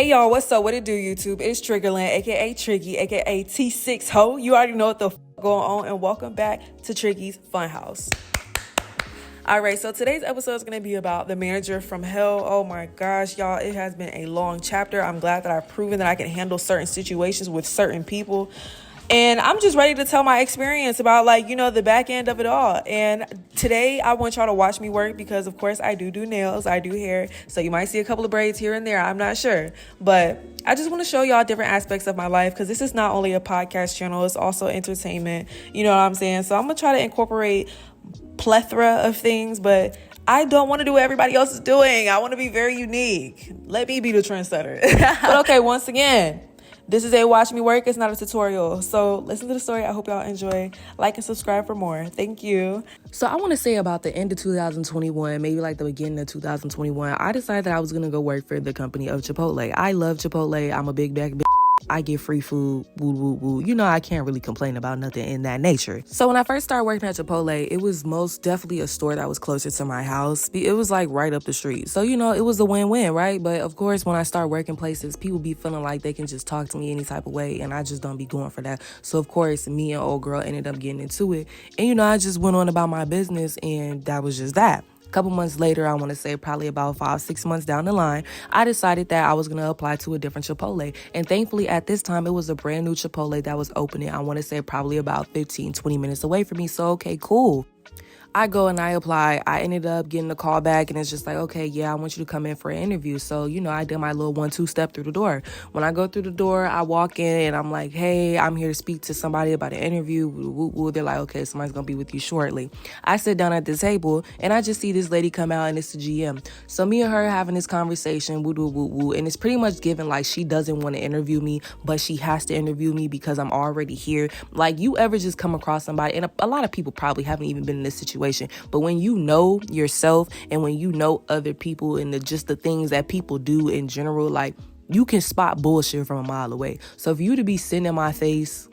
Hey y'all, what's up? What it do, YouTube? It's Triggerland, aka Triggy, aka T6 Ho. You already know what the going on, and welcome back to Triggy's Funhouse. Alright, so today's episode is going to be about the manager from hell. Oh my gosh, y'all, it has been a long chapter. I'm glad that I've proven that I can handle certain situations with certain people. And I'm just ready to tell my experience about, the back end of it all. And today I want y'all to watch me work because, of course, I do nails, I do hair. So you might see a couple of braids here and there. I'm not sure. But I just want to show y'all different aspects of my life because this is not only a podcast channel, it's also entertainment. You know what I'm saying? So I'm going to try to incorporate plethora of things, but I don't want to do what everybody else is doing. I want to be very unique. Let me be the trendsetter. But okay, once again, this is a watch me work. It's not a tutorial. So listen to the story. I hope y'all enjoy. Like and subscribe for more. Thank you. So I want to say about the end of 2021, maybe like the beginning of 2021, I decided that I was going to go work for the company of Chipotle. I love Chipotle. I'm a big back bitch. I get free food, woo, woo, woo. You know, I can't really complain about nothing in that nature. So when I first started working at Chipotle, it was most definitely a store that was closer to my house. It was like right up the street. So, you know, it was a win-win, right? But of course, when I start working places, people be feeling like they can just talk to me any type of way. And I just don't be going for that. So, of course, me and old girl ended up getting into it. And, you know, I just went on about my business and that was just that. Couple months later, I want to say probably about 5-6 months down the line, I decided that I was going to apply to a different Chipotle. And thankfully, at this time, it was a brand new Chipotle that was opening. I want to say probably about 15-20 minutes away from me. So, okay, cool. I go and I apply. I ended up getting a call back and it's just like, okay, yeah, I want you to come in for an interview. So, you know, I did my little 1-2 step through the door. When I go through the door, I walk in and I'm like, hey, I'm here to speak to somebody about an interview. They're like, okay, somebody's going to be with you shortly. I sit down at the table and I just see this lady come out and it's the GM. So me and her having this conversation, and it's pretty much given like she doesn't want to interview me, but she has to interview me because I'm already here. Like, you ever just come across somebody, and a lot of people probably haven't even been in this situation, but when you know yourself and when you know other people and just the things that people do in general, like, you can spot bullshit from a mile away. So if you to be sitting in my face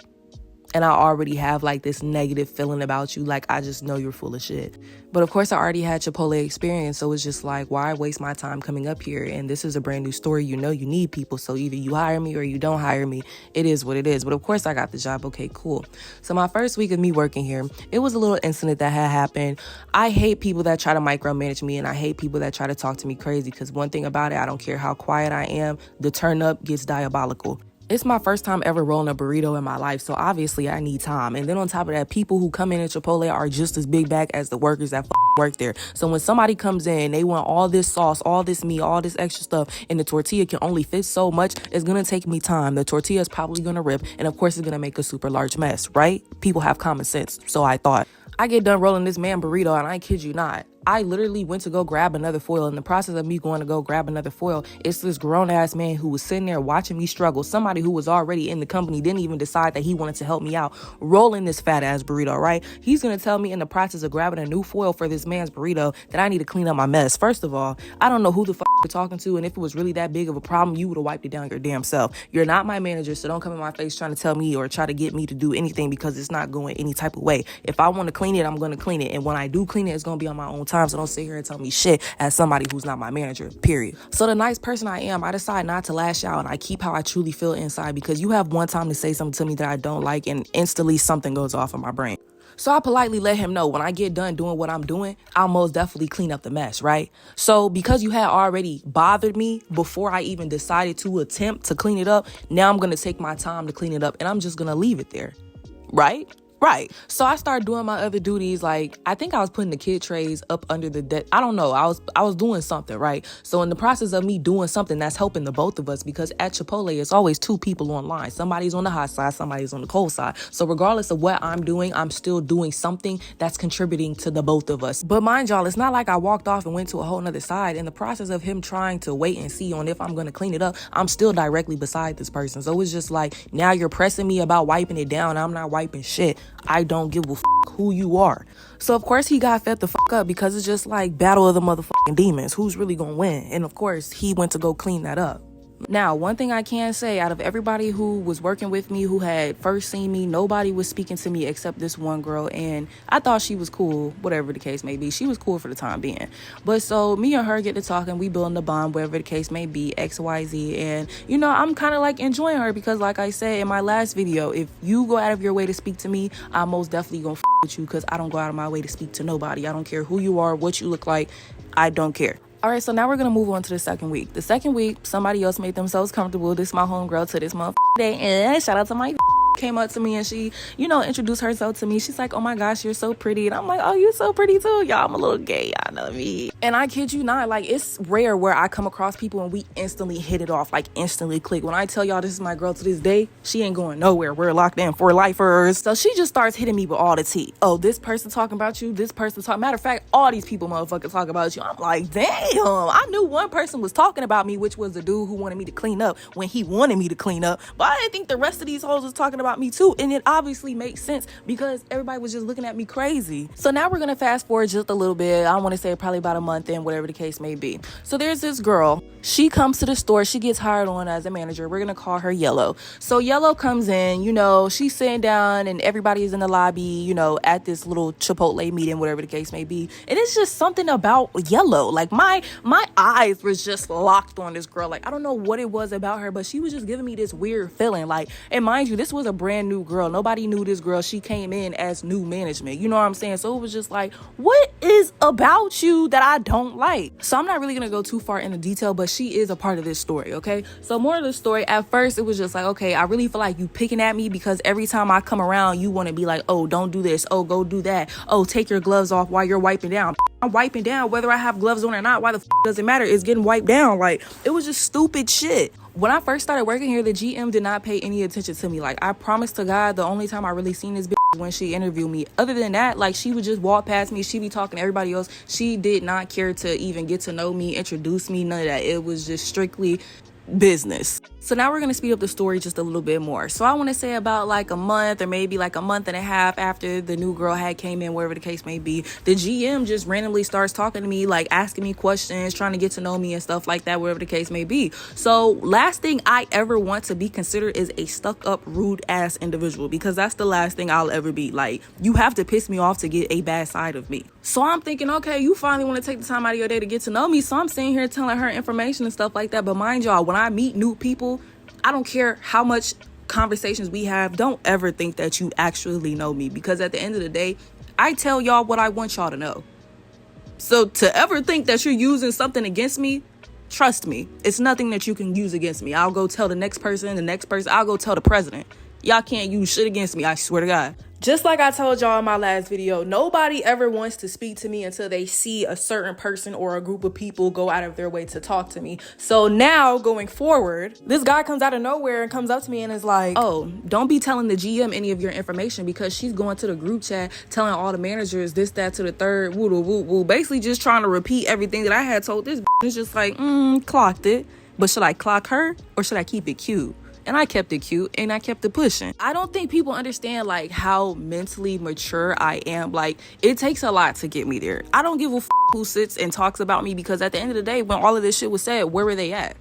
and I already have like this negative feeling about you, like, I just know you're full of shit. But of course, I already had Chipotle experience, so it's just like, why waste my time coming up here? And this is a brand new story. You know, you need people, so either you hire me or you don't hire me. It is what it is. But of course, I got the job. Okay, cool. So my first week of me working here, it was a little incident that had happened. I hate people that try to micromanage me, and I hate people that try to talk to me crazy, because one thing about it, I don't care how quiet I am, the turn up gets diabolical. It's my first time ever rolling a burrito in my life, so obviously I need time. And then on top of that, people who come in at Chipotle are just as big back as the workers that work there. So when somebody comes in, they want all this sauce, all this meat, all this extra stuff, and the tortilla can only fit so much, it's going to take me time. The tortilla is probably going to rip, and of course it's going to make a super large mess, right? People have common sense, so I thought. I get done rolling this man burrito, and I kid you not, I literally went to go grab another foil. In the process of me going to go grab another foil, it's this grown-ass man who was sitting there watching me struggle. Somebody who was already in the company didn't even decide that he wanted to help me out, rolling this fat-ass burrito, right? He's going to tell me in the process of grabbing a new foil for this man's burrito that I need to clean up my mess. First of all, I don't know who the fuck you're talking to, and if it was really that big of a problem, you would have wiped it down your damn self. You're not my manager, so don't come in my face trying to tell me or try to get me to do anything, because it's not going any type of way. If I want to clean it, I'm going to clean it, and when I do clean it, it's going to be on my own time, so don't sit here and tell me shit as somebody who's not my manager, period. So the nice person I am, I decide not to lash out, and I keep how I truly feel inside, because you have one time to say something to me that I don't like, and instantly something goes off in my brain. So I politely let him know when I get done doing what I'm doing, I'll most definitely clean up the mess, right? So because you had already bothered me before I even decided to attempt to clean it up, now I'm going to take my time to clean it up, and I'm just going to leave it there, right? Right. So I started doing my other duties. Like, I think I was putting the kid trays up under the desk. I don't know. I was doing something, right? So in the process of me doing something, that's helping the both of us, because at Chipotle, it's always two people online. Somebody's on the hot side, somebody's on the cold side. So regardless of what I'm doing, I'm still doing something that's contributing to the both of us. But mind y'all, it's not like I walked off and went to a whole nother side. In the process of him trying to wait and see on if I'm going to clean it up, I'm still directly beside this person. So it's just like, now you're pressing me about wiping it down. I'm not wiping shit. I don't give a who you are. So of course he got fed the up, because it's just like battle of the motherfucking demons. Who's really gonna win? And of course he went to go clean that up. Now, one thing I can say, out of everybody who was working with me, who had first seen me, nobody was speaking to me except this one girl, and I thought she was cool, whatever the case may be. She was cool for the time being. But so me and her get to talking, we building a bond, whatever the case may be, XYZ, and you know, I'm kind of like enjoying her because like I said in my last video, if you go out of your way to speak to me, I'm most definitely gonna with you because I don't go out of my way to speak to nobody. I don't care who you are, what you look like. I don't care. All right, so now we're going to move on to the second week. The second week, somebody else made themselves comfortable. This is my homegirl to this day. And shout out to my came up to me and she, you know, introduced herself to me. She's like, oh my gosh, you're so pretty. And I'm like, oh, you're so pretty too. Y'all, I'm a little gay. Y'all know me. And I kid you not, like, it's rare where I come across people and we instantly hit it off, like instantly click. When I tell y'all this is my girl to this day, she ain't going nowhere. We're locked in for lifers. So she just starts hitting me with all the tea. Oh, this person talking about you. This person talking. Matter of fact, all these people motherfuckers talk about you. I'm like, damn. I knew one person was talking about me, which was the dude who wanted me to clean up when he wanted me to clean up. But I didn't think the rest of these hoes was talking about me too. And it obviously makes sense because everybody was just looking at me crazy. So now we're going to fast forward just a little bit. I want to say probably about a month in, whatever the case may be. So there's this girl. She comes to the store. She gets hired on as a manager. We're going to call her Yellow. So Yellow comes in, you know, she's sitting down and everybody is in the lobby, you know, at this little Chipotle meeting, whatever the case may be. And it's just something about Yellow. Like my eyes was just locked on this girl. Like, I don't know what it was about her, but she was just giving me this weird feeling. Like, and mind you, this was a brand new girl. Nobody knew this girl. She came in as new management. You know what I'm saying? So it was just like, what is about you that I don't like? So I'm not really going to go too far into detail, but she is a part of this story, okay? So more of the story, at first it was just like, okay, I really feel like you picking at me because every time I come around, you want to be like, oh, don't do this. Oh, go do that. Oh, take your gloves off while you're wiping down. I'm wiping down whether I have gloves on or not. Why the does it matter? It's getting wiped down. Like, it was just stupid shit. When I first started working here, the GM did not pay any attention to me. Like, I promise to God, the only time I really seen this bitch was when she interviewed me. Other than that, like, she would just walk past me. She be talking to everybody else. She did not care to even get to know me, introduce me, none of that. It was just strictly business. So now we're going to speed up the story just a little bit more. So I want to say about like a month or maybe like a month and a half after the new girl had came in, wherever the case may be, the GM just randomly starts talking to me, like asking me questions, trying to get to know me and stuff like that, wherever the case may be. So last thing I ever want to be considered is a stuck up, rude ass individual, because that's the last thing I'll ever be. Like, you have to piss me off to get a bad side of me. So I'm thinking, okay, you finally want to take the time out of your day to get to know me. So I'm sitting here telling her information and stuff like that. But mind y'all, when I meet new people, I don't care how much conversations we have, don't ever think that you actually know me, because at the end of the day, I tell y'all what I want y'all to know. So to ever think that you're using something against me, trust me, it's nothing that you can use against me. I'll go tell the next person, I'll go tell the president. Y'all can't use shit against me, I swear to God. Just like I told y'all in my last video, nobody ever wants to speak to me until they see a certain person or a group of people go out of their way to talk to me. So now going forward, this guy comes out of nowhere and comes up to me and is like, oh, don't be telling the GM any of your information, because she's going to the group chat telling all the managers this, that, to the third, woo, woo, woo. Basically just trying to repeat everything that I had told this. It's just like, clocked it. But should I clock her or should I keep it cute? And I kept it cute and I kept it pushing. I don't think people understand like how mentally mature I am. Like, it takes a lot to get me there. I don't give a who sits and talks about me, because at the end of the day, when all of this shit was said, where were they at?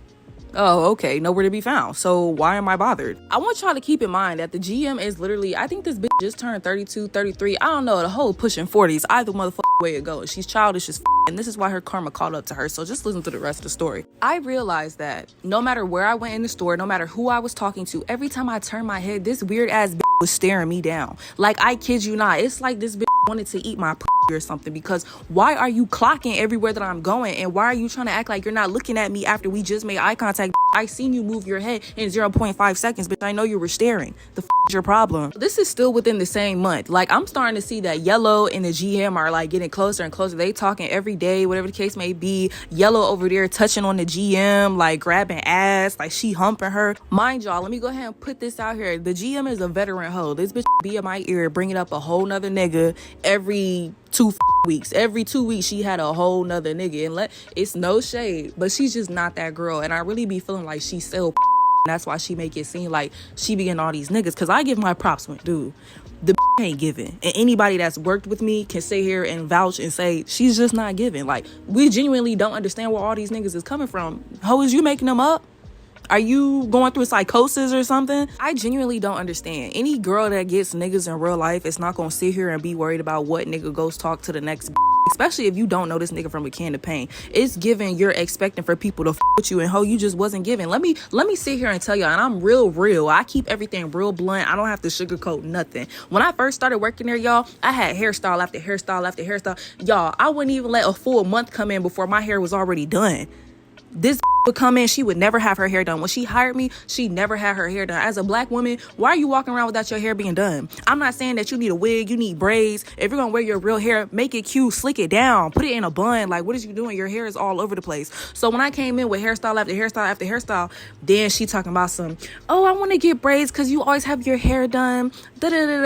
Oh, okay, nowhere to be found. So why am I bothered? I want y'all to keep in mind that the GM is literally, I think this bitch just turned 32, 33. I don't know, the whole pushing 40s. Either motherfucking way it goes. She's childish as and this is why her karma caught up to her. So just listen to the rest of the story. I realized that no matter where I went in the store, no matter who I was talking to, every time I turned my head, this weird ass bitch was staring me down. Like, I kid you not. It's like this bitch wanted to eat my or something, because why are you clocking everywhere that I'm going, and why are you trying to act like you're not looking at me after we just made eye contact? I seen you move your head in 0.5 seconds, but I know you were staring. The is your problem? This is still within the same month. Like, I'm starting to see that Yellow and the GM are like getting closer and closer. They talking every day, whatever the case may be. Yellow over there touching on the GM, like grabbing ass, like she humping her. Mind y'all, let me go ahead and put this out here. The GM is a veteran hoe. This bitch be in my ear bringing up a whole nother nigga every 2 weeks. Every 2 weeks she had a whole nother nigga, and it's no shade, but she's just not that girl. And I really be feeling like she's still that's why she make it seem like she be getting all these niggas, because I give my props when dude the ain't giving, and anybody that's worked with me can sit here and vouch and say she's just not giving. Like, we genuinely don't understand where all these niggas is coming from. How is you making them up? Are you going through psychosis or something? I genuinely don't understand. Any girl that gets niggas in real life is not gonna sit here and be worried about what nigga goes talk to the next especially if you don't know this nigga from a can of paint. It's given you're expecting for people to with you, and you just wasn't giving. Let me sit here and tell y'all, and I'm real. I keep everything real blunt. I don't have to sugarcoat nothing. When I first started working there, y'all, I had hairstyle after hairstyle after hairstyle. Y'all, I wouldn't even let a full month come in before my hair was already done. This would come in, she would never have her hair done. When she hired me, she never had her hair done. As a black woman, why are you walking around without your hair being done? I'm not saying that you need a wig, you need braids. If you're gonna wear your real hair, make it cute, slick it down, put it in a bun. Like, what is you doing? Your hair is all over the place. So when I came in with hairstyle after hairstyle after hairstyle, then she talking about I want to get braids because you always have your hair done.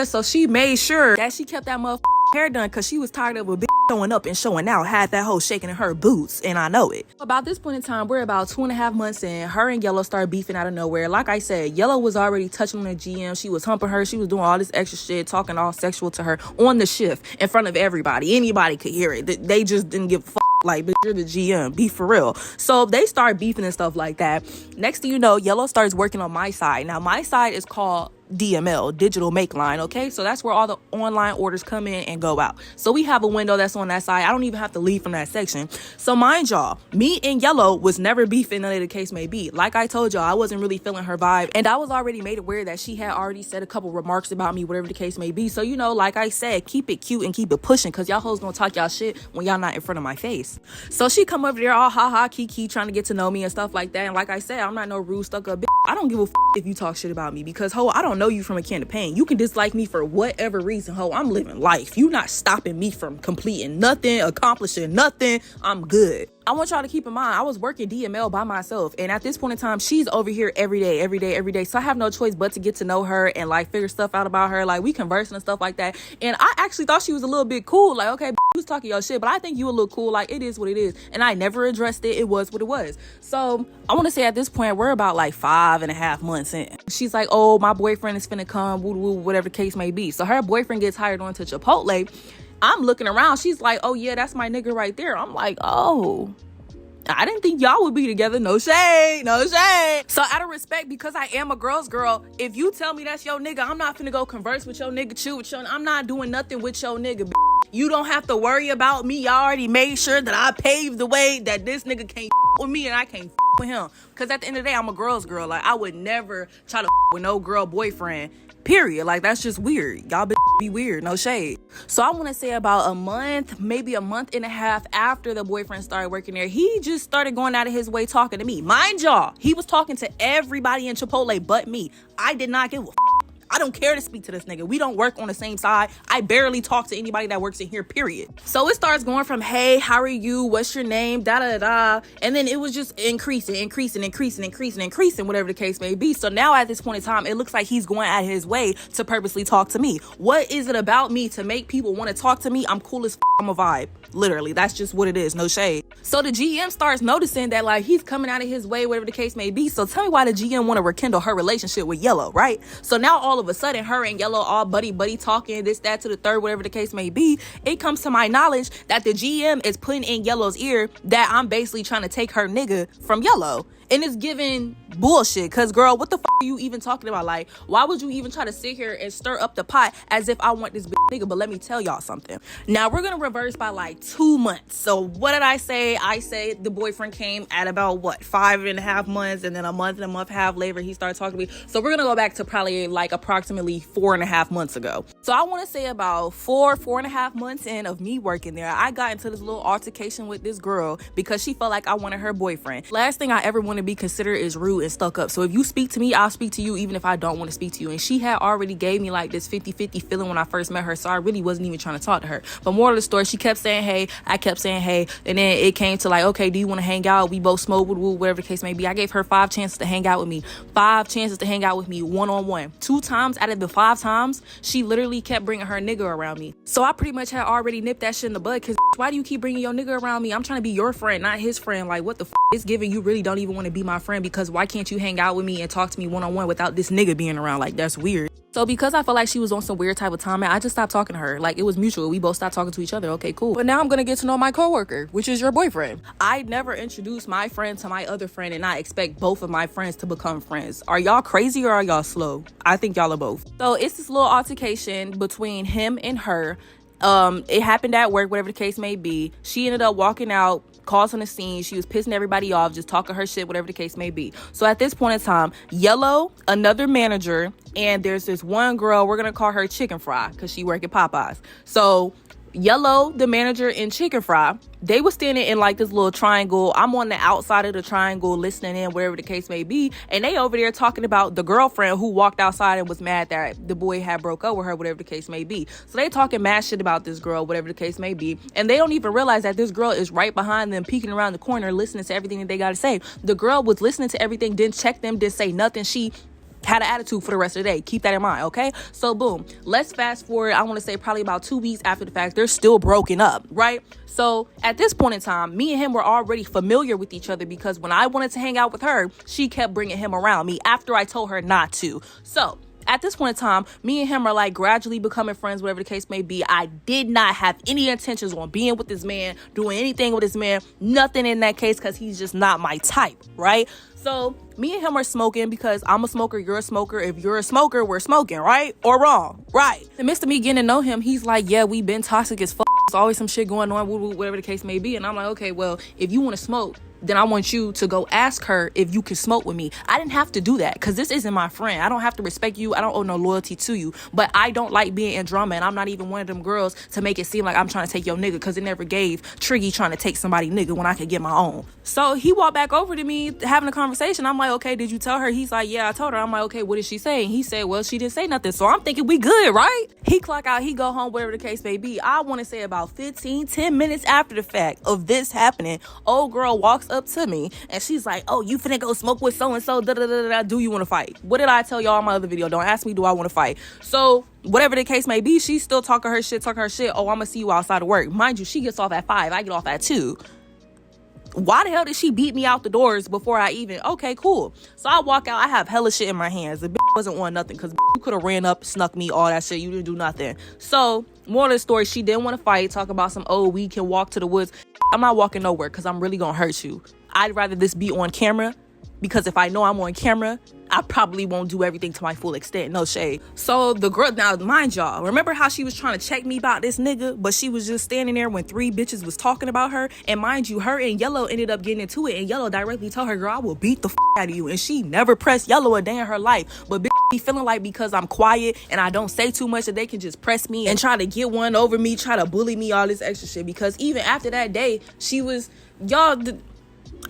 So she made sure that she kept that motherfucker hair done because she was tired of a bitch showing up and showing out, had that hoe shaking in her boots, and I know it. About this point in time, we're about 2.5 months in. Her and Yellow started beefing out of nowhere. Like I said, Yellow was already touching on the GM. She was humping her. She was doing all this extra shit, talking all sexual to her on the shift in front of everybody. Anybody could hear it. They just didn't give a fuck. Like, bitch, you're the GM. Be for real. So they start beefing and stuff like that. Next thing you know, Yellow starts working on my side. Now, my side is called DML, Digital Make Line, okay? So that's where all the online orders come in and go out. So we have a window that's on that side. I don't even have to leave from that section. So mind y'all, me and Yellow was never beefing, none of the case may be. Like I told y'all, I wasn't really feeling her vibe, and I was already made aware that she had already said a couple remarks about me, whatever the case may be. So, you know, like I said, keep it cute and keep it pushing, because y'all hoes gonna talk y'all shit when y'all not in front of my face. So she come over there all ha kiki trying to get to know me and stuff like that. And like I said, I'm not no rude stuck up bitch. I don't give a if you talk shit about me, because ho, I don't know you from a can of paint. You can dislike me for whatever reason, ho. I'm living life. You not stopping me from completing nothing, accomplishing nothing. I'm good. I want y'all to keep in mind, I was working DML by myself, and at this point in time, she's over here every day. So I have no choice but to get to know her and like figure stuff out about her. Like, we conversing and stuff like that. And I actually thought she was a little bit cool. Like, okay, you was talking your shit, but I think you a little cool. Like, it is what it is. And I never addressed it. It was what it was. So I want to say at this point, we're about like 5.5 months in. She's like, oh, my boyfriend is finna come, woo, whatever the case may be. So her boyfriend gets hired on to Chipotle. I'm looking around. She's like, oh yeah, that's my nigga right there. I'm like, oh, I didn't think y'all would be together. No shade. So out of respect, because I am a girl's girl, if you tell me that's your nigga, I'm not finna go converse with your nigga, chill with your, I'm not doing nothing with your nigga. You don't have to worry about me. Y'all already made sure that I paved the way that this nigga can't with me and I can't with him. Because at the end of the day, I'm a girl's girl. Like, I would never try to with no girl boyfriend. Period. Like, that's just weird. Y'all be weird. No shade. So I want to say about a month, maybe a month and a half after the boyfriend started working there, he just started going out of his way talking to me. Mind y'all, he was talking to everybody in Chipotle but me. I did not give a I don't care to speak to this nigga. We don't work on the same side. I barely talk to anybody that works in here, period. So it starts going from, hey, how are you? What's your name? Da-da-da-da. And then it was just increasing, whatever the case may be. So now at this point in time, it looks like he's going out of his way to purposely talk to me. What is it about me to make people want to talk to me? I'm cool as I'm a vibe. Literally, that's just what it is. No shade. So the GM starts noticing that, like, he's coming out of his way, whatever the case may be. So tell me why the GM want to rekindle her relationship with Yellow, right? So now all of a sudden, her and Yellow all buddy talking, this, that, to the third, whatever the case may be. It comes to my knowledge that the GM is putting in Yellow's ear that I'm basically trying to take her nigga from Yellow. And it's giving bullshit, because girl, what the fuck are you even talking about? Like, why would you even try to sit here and stir up the pot as if I want this nigga? But let me tell y'all something. Now we're gonna reverse by like 2 months. So what did I say? I say the boyfriend came at about 5.5 months, and then a month and a half later he started talking to me. So we're gonna go back to probably like approximately 4.5 months ago. So I want to say about 4.5 months in of me working there, I got into this little altercation with this girl because she felt like I wanted her boyfriend. Last thing I ever want to be considered is rude and stuck up. So if you speak to me, I'll speak to you even if I don't want to speak to you. And she had already gave me like this 50-50 feeling when I first met her, so I really wasn't even trying to talk to her. But more of the story, she kept saying hey, I kept saying hey, and then it came to like, okay, do you want to hang out? We both smoke, whatever the case may be. I gave her 5 chances to hang out with me. 5 chances to hang out with me one-on-one. 2 times out of the 5 times, she literally kept bringing her nigga around me. So I pretty much had already nipped that shit in the bud, because why do you keep bringing your nigga around me? I'm trying to be your friend, not his friend. Like, what the it's giving you really don't even want to be my friend, because why can't you hang out with me and talk to me one-on-one without this nigga being around? Like, that's weird. So because I felt like she was on some weird type of time, I just stopped talking to her. Like, it was mutual. We both stopped talking to each other. Okay, cool. But now I'm gonna get to know my coworker, which is your boyfriend. I never introduced my friend to my other friend, and I expect both of my friends to become friends. Are y'all crazy or are y'all slow? I think y'all are both. So it's this little altercation between him and her. It happened at work, whatever the case may be. She ended up walking out, causing a scene. She was pissing everybody off, just talking her shit, whatever the case may be. So at this point in time, Yellow, another manager, and there's this one girl, we're gonna call her Chicken Fry because she work at Popeyes. So Yellow, the manager, and Chicken Fry, they were standing in like this little triangle. I'm on the outside of the triangle listening in, whatever the case may be, and they over there talking about the girlfriend who walked outside and was mad that the boy had broke up with her, whatever the case may be. So they talking mad shit about this girl, whatever the case may be, and they don't even realize that this girl is right behind them, peeking around the corner, listening to everything that they gotta say. The girl was listening to everything, didn't check them, didn't say nothing. She had an attitude for the rest of the day. Keep that in mind, okay? So boom, let's fast forward. I want to say probably about 2 weeks after the fact, they're still broken up, right? So at this point in time, me and him were already familiar with each other because when I wanted to hang out with her, she kept bringing him around me after I told her not to. So at this point in time, me and him are like gradually becoming friends, whatever the case may be. I did not have any intentions on being with this man, doing anything with this man, nothing in that case, because he's just not my type, right? So me and him are smoking because I'm a smoker, you're a smoker. If you're a smoker, we're smoking, right? Or wrong, right? In the midst of me getting to know him, he's like, yeah, we been toxic as fuck. There's always some shit going on, whatever the case may be. And I'm like, okay, well, if you want to smoke, then I want you to go ask her if you can smoke with me. I didn't have to do that because this isn't my friend. I don't have to respect you. I don't owe no loyalty to you. But I don't like being in drama, and I'm not even one of them girls to make it seem like I'm trying to take your nigga, because it never gave Triggy trying to take somebody nigga when I could get my own. So he walked back over to me having a conversation. I'm like, okay, did you tell her? He's like, yeah, I told her. I'm like, okay, what did she say? And he said, well, she didn't say nothing. So I'm thinking we good, right? He clock out, he go home, whatever the case may be. I want to say about 10 minutes after the fact of this happening, old girl walks up to me and she's like, oh, you finna go smoke with so-and-so, do you want to fight? What did I tell y'all in my other video? Don't ask me, do I want to fight? So whatever the case may be, she's still talking her shit. Oh, I'm gonna see you outside of work. Mind you, she gets off at 5, I get off at 2. Why the hell did she beat me out the doors before I even, okay, cool. So I walk out, I have hella shit in my hands. The bitch wasn't on nothing because you could have ran up, snuck me, all that shit. You didn't do nothing. So more of the story, she didn't want to fight, talk about some, oh, we can walk to the woods. I'm not walking nowhere because I'm really gonna hurt you. I'd rather this be on camera, because if I know I'm on camera, I probably won't do everything to my full extent. No shade. So the girl, now mind y'all, remember how she was trying to check me about this nigga, but she was just standing there when 3 bitches was talking about her? And mind you, her and Yellow ended up getting into it, and Yellow directly told her, girl, I will beat the out of you. And she never pressed Yellow a day in her life. But bitch be feeling like because I'm quiet and I don't say too much that they can just press me and try to get one over me, try to bully me, all this extra shit. Because even after that day, she was, y'all,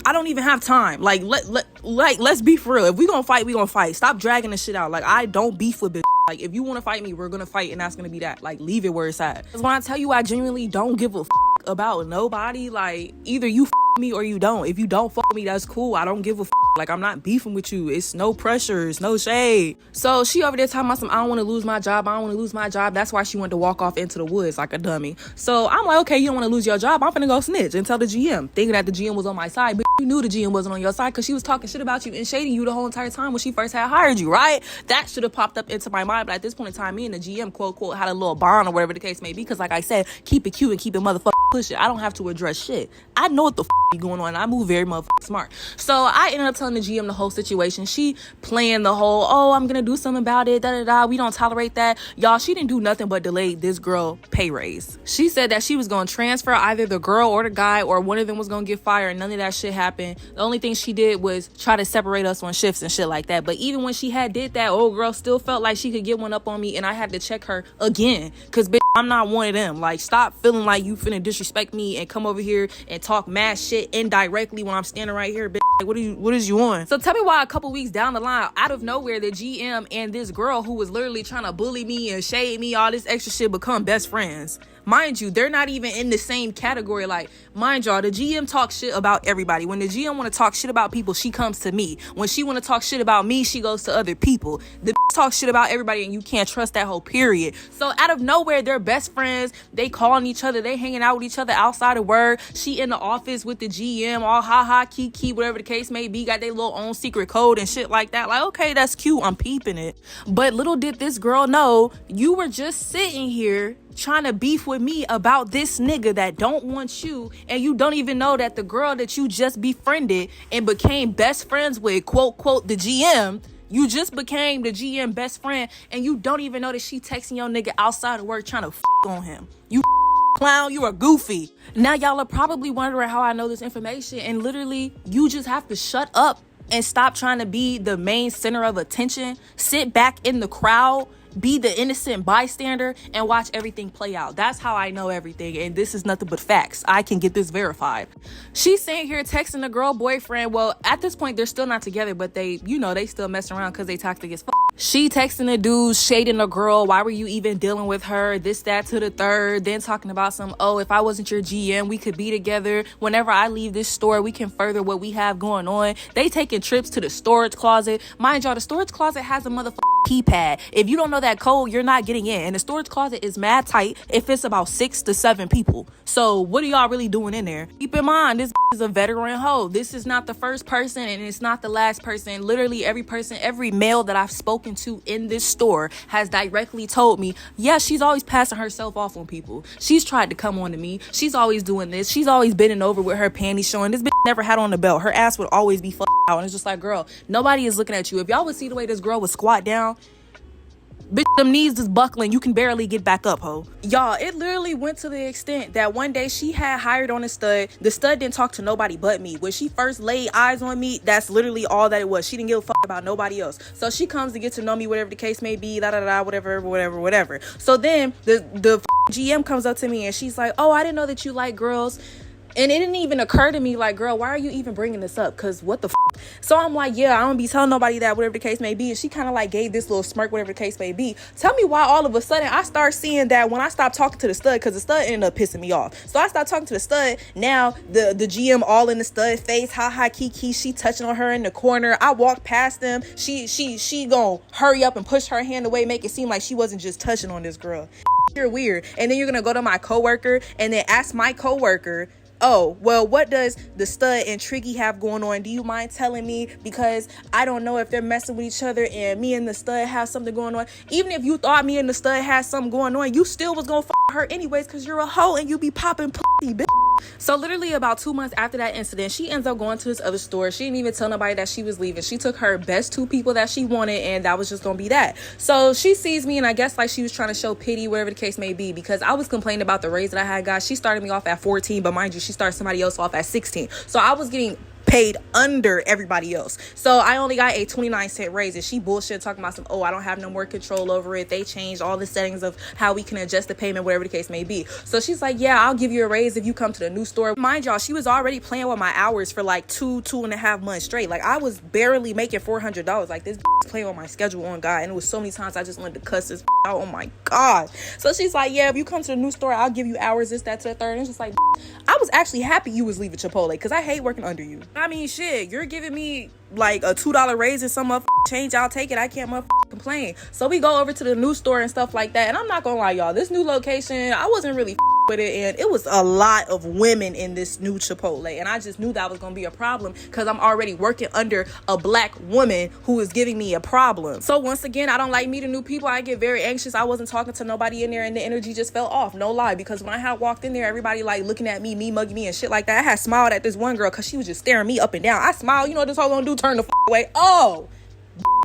I don't even have time. Like, let's be for real. If we gonna fight, we gonna fight. Stop dragging the shit out. Like, I don't beef with bitch. Like, if you want to fight me, we're gonna fight, and that's gonna be that. Like, leave it where it's at. Because when I tell you I genuinely don't give a about nobody, like, either you me or you don't. If you don't fuck me, that's cool. I don't give a like, I'm not beefing with you. It's no pressure. It's no shade. So she over there talking about some, I don't want to lose my job. I don't want to lose my job. That's why she wanted to walk off into the woods like a dummy. So I'm like, okay, you don't want to lose your job. I'm finna go snitch and tell the GM, thinking that the GM was on my side. But you knew the GM wasn't on your side because she was talking shit about you and shading you the whole entire time when she first had hired you, right? That should have popped up into my mind. But at this point in time, me and the GM, quote, quote, had a little bond or whatever the case may be. Because like I said, keep it cute and keep it motherfucking push it. I don't have to address shit. I know what the be going on. I move very motherfucking smart. So I ended up telling the GM the whole situation. She playing the whole, oh, I'm gonna do something about it, we don't tolerate that. Y'all, she didn't do nothing but delay this girl pay raise. She said that she was gonna transfer either the girl or the guy, or one of them was gonna get fired. None of that shit happened. The only thing she did was try to separate us on shifts and shit like that. But even when she had did that, old girl still felt like she could get one up on me, and I had to check her again, because bitch, I'm not one of them. Like, stop feeling like you finna disrespect me and come over here and talk mad shit indirectly when I'm standing right here, bitch. Like, what is you on? So tell me why a couple weeks down the line, out of nowhere, the GM and this girl who was literally trying to bully me and shade me, all this extra shit, become best friends. Mind you, they're not even in the same category. Like, mind y'all, the GM talks shit about everybody. When the GM want to talk shit about people, she comes to me. When she want to talk shit about me, she goes to other people. The talk shit about everybody, and you can't trust that whole period. So out of nowhere, they're best friends. They calling each other. They hanging out with each other outside of work. She in the office with the GM, all ha kiki, whatever the case may be. Got their little own secret code and shit like that. Like, okay, that's cute. I'm peeping it. But little did this girl know, you were just sitting here trying to beef with me about this nigga that don't want you, and you don't even know that the girl that you just befriended and became best friends with, quote the GM, you just became the GM best friend, and you don't even know that she texting your nigga outside of work trying to on him. You clown, you are goofy. Now y'all are probably wondering how I know this information, and literally you just have to shut up and stop trying to be the main center of attention. Sit back in the crowd, be the innocent bystander, and watch everything play out. That's how I know everything, and this is nothing but facts. I can get this verified. She's sitting here texting the girl boyfriend. Well, at this point, they're still not together, but they still messing around because they toxic as fuck. She texting the dude, shading the girl. Why were you even dealing with her? This, that, to the third. Then talking about if I wasn't your GM, we could be together. Whenever I leave this store, we can further what we have going on. They taking trips to the storage closet. Mind y'all, the storage closet has a motherfucking keypad. If you don't know that code, you're not getting in. And the storage closet is mad tight if it's about 6 to 7 people. So what are y'all really doing in there? Keep in mind, this is a veteran hoe. This is not the first person, and it's not the last person. Literally every male that I've spoken to in this store has directly told me, yeah, she's always passing herself off on people. She's tried to come on to me. She's always doing this. She's always bending over with her panties showing. This bitch never had on a belt. Her ass would always be out. And it's just like, girl, nobody is looking at you. If y'all would see the way this girl would squat down, bitch, them knees is buckling. You can barely get back up, ho. Y'all, it literally went to the extent that one day she had hired on a stud. The stud didn't talk to nobody but me. When she first laid eyes on me, that's literally all that it was. She didn't give a fuck about nobody else. So she comes to get to know me, whatever the case may be, whatever. So then the GM comes up to me and she's like, oh, I didn't know that you like girls. And it didn't even occur to me, like, girl, why are you even bringing this up? Because what the f***? So I'm like, yeah, I don't be telling nobody that, whatever the case may be. And she kind of like gave this little smirk, whatever the case may be. Tell me why all of a sudden I start seeing that when I stopped talking to the stud, because the stud ended up pissing me off. So I stopped talking to the stud. Now the GM all in the stud face, kiki, she touching on her in the corner. I walked past them. She gonna hurry up and push her hand away, make it seem like she wasn't just touching on this girl. You're weird. And then you're gonna go to my coworker and then ask my coworker, oh, well, what does the stud and Triggy have going on? Do you mind telling me? Because I don't know if they're messing with each other and me and the stud have something going on. Even if you thought me and the stud had something going on, you still was gonna her anyways because you're a hoe and you be popping pussy, bitch. So literally about 2 months after that incident, she ends up going to this other store. She didn't even tell nobody that she was leaving. She took her best 2 people that she wanted, and that was just gonna be that. So she sees me, and I guess like she was trying to show pity, whatever the case may be, because I was complaining about the raise that I had got. She started me off at 14, but mind you, she started somebody else off at 16. So I was getting paid under everybody else. So I only got a 29-cent raise, and she bullshit talking about some, oh, I don't have no more control over it. They changed all the settings of how we can adjust the payment, whatever the case may be. So she's like, yeah, I'll give you a raise if you come to the new store. Mind y'all, she was already playing with my hours for like 2.5 months straight. Like I was barely making $400. Like this playing on my schedule on God, and it was so many times I just wanted to cuss this out. Oh my God. So she's like, yeah, if you come to the new store, I'll give you hours, this, that, to the third. And it's just like, I was actually happy you was leaving Chipotle because I hate working under you. I mean, shit, you're giving me like a $2 raise and some change, I'll take it. I can't complain. So we go over to the new store and stuff like that. And I'm not gonna lie, y'all, this new location, I wasn't really with it, and it was a lot of women in this new Chipotle, and I just knew that was gonna be a problem because I'm already working under a black woman who is giving me a problem. So once again, I don't like meeting new people. I get very anxious. I wasn't talking to nobody in there, and the energy just fell off, no lie, because when I had walked in there, everybody like looking at me mugging me and shit like that. I had smiled at this one girl because she was just staring me up and down. I smiled, you know what this hoe gonna do? Turn the away. Oh,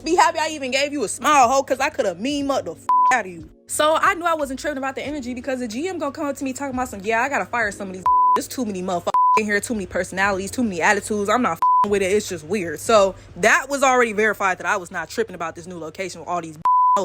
be happy I even gave you a smile, hoe, because I could have up the out of you. So I knew I wasn't tripping about the energy because the GM gonna come up to me talking about some, yeah, I gotta fire some of these. There's too many motherfuckers in here, too many personalities, too many attitudes. I'm not with it. It's just weird. So that was already verified that I was not tripping about this new location with all these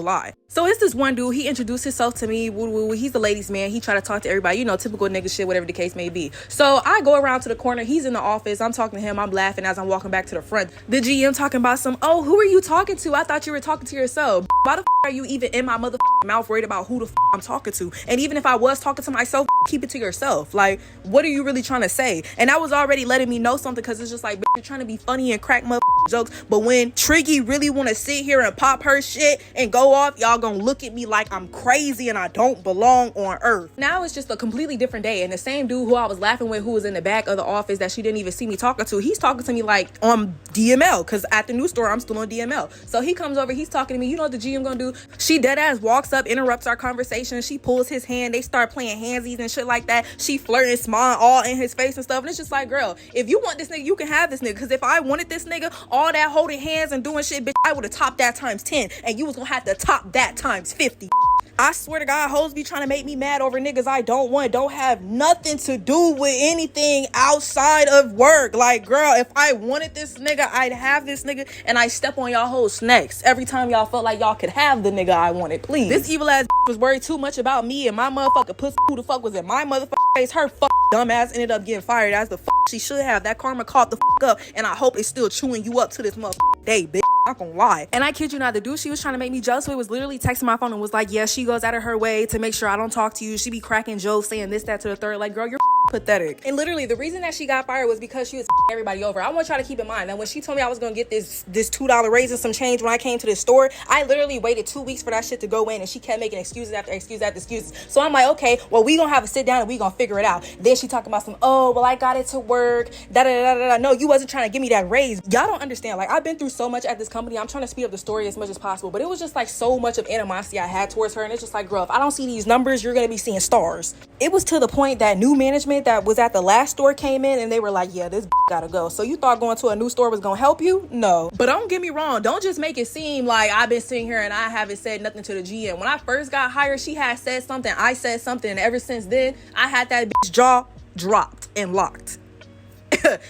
lie. So it's this one dude, he introduced himself to me. He's the ladies' man. He tried to talk to everybody, typical nigga shit, whatever the case may be. So I go around to the corner. He's in the office. I'm talking to him. I'm laughing as I'm walking back to the front. The GM talking about oh, who are you talking to? I thought you were talking to yourself. Why the are you even in my motherfucking mouth worried about who the I'm talking to? And even if I was talking to myself, keep it to yourself. Like, what are you really trying to say? And that was already letting me know something, because it's just like, you're trying to be funny and crack jokes, but when Triggy really want to sit here and pop her shit and go off, y'all gonna look at me like I'm crazy and I don't belong on earth. Now it's just a completely different day, and the same dude who I was laughing with, who was in the back of the office that she didn't even see me talking to, he's talking to me like on DML, because at the new store I'm still on DML. So he comes over, he's talking to me. You know what the GM gonna do? She dead ass walks up, interrupts our conversation. She pulls his hand. They start playing handsies and shit like that. She flirting, smiling all in his face and stuff. And it's just like, girl, if you want this nigga, you can have this nigga. Because if I wanted this nigga, all that holding hands and doing shit, bitch, I would have topped that times 10, and you was gonna have to top that times 50. I swear to God, hoes be trying to make me mad over niggas I don't want. Don't have nothing to do with anything outside of work. Like, girl, if I wanted this nigga, I'd have this nigga, and I step on y'all hoes' necks every time y'all felt like y'all could have the nigga I wanted. Please. This evil ass was worried too much about me and my motherfucking pussy. Who the fuck was in my motherfucking face? Her dumb ass ended up getting fired as the she should have. That karma caught the up, and I hope it's still chewing you up to this motherfucking day, bitch. Not gonna lie. And I kid you not, the dude she was trying to make me jealous with was literally texting my phone and was like, yeah, she goes out of her way to make sure I don't talk to you. She be cracking jokes, saying this, that, to the third. Like, girl, you're pathetic. And literally the reason that she got fired was because she was everybody over. I want y'all to keep in mind that when she told me I was gonna get this $2 raise and some change when I came to the store, I literally waited 2 weeks for that shit to go in, and she kept making excuses after excuses after excuses. So I'm like, okay, well, we gonna have a sit down and we gonna figure it out. Then she talking about oh, well, I got it to work, da-da-da-da-da. No, you wasn't trying to give me that raise. Y'all don't understand. Like, I've been through so much at this company. I'm trying to speed up the story as much as possible, but it was just like so much of animosity I had towards her, and it's just like, girl, if I don't see these numbers, you're gonna be seeing stars. It was to the point that new management that was at the last store came in, and they were like, yeah, this gotta go. So you thought going to a new store was gonna help you? No. But don't get me wrong, don't just make it seem like I've been sitting here and I haven't said nothing to the GM. When I first got hired, she had said something, I said something, and ever since then I had that bitch jaw dropped and locked.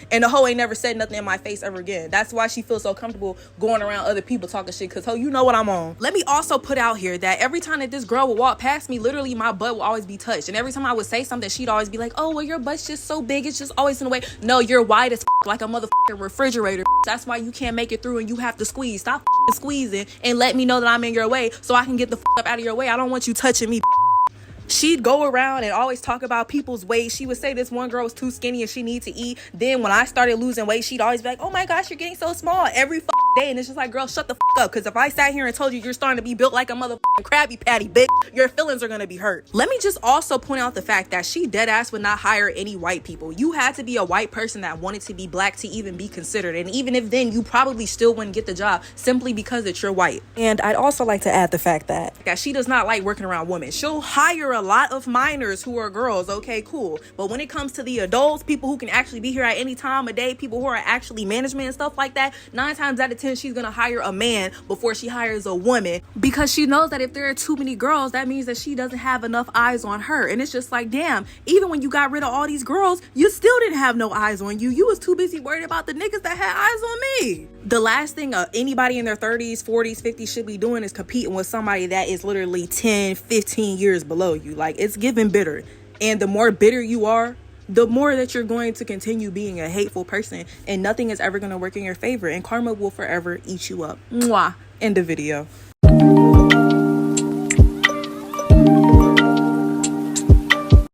And the hoe ain't never said nothing in my face ever again. That's why she feels so comfortable going around other people talking shit, because you know what I'm on. Let me also put out here that every time that this girl would walk past me, literally my butt will always be touched. And every time I would say something, she'd always be like, oh, well, your butt's just so big, it's just always in the way. No, you're wide as like a motherfucking refrigerator. That's why you can't make it through and you have to squeeze. Stop squeezing and let me know that I'm in your way so I can get the up out of your way. I don't want you touching me. She'd go around and always talk about people's weight. She would say this one girl was too skinny and she needs to eat. Then when I started losing weight, she'd always be like, oh my gosh, you're getting so small every day. And it's just like, girl, shut the up. Because if I sat here and told you you're starting to be built like a motherfucking Krabby Patty, bitch, your feelings are going to be hurt. Let me just also point out the fact that she dead ass would not hire any white people. You had to be a white person that wanted to be black to even be considered. And even if then, you probably still wouldn't get the job simply because that you're white. And I'd also like to add the fact that she does not like working around women. She'll hire a lot of minors who are girls, okay, cool. But when it comes to the adults, people who can actually be here at any time of day, people who are actually management and stuff like that, 9 times out of 10, she's gonna hire a man before she hires a woman, because she knows that if there are too many girls, that means that she doesn't have enough eyes on her. And it's just like, damn, even when you got rid of all these girls, you still didn't have no eyes on you. You was too busy worried about the niggas that had eyes on me. The last thing anybody in their 30s, 40s, 50s should be doing is competing with somebody that is literally 10, 15 years below you. Like, it's giving bitter. And the more bitter you are, the more that you're going to continue being a hateful person, and nothing is ever going to work in your favor, and karma will forever eat you up. Mwah. End the video.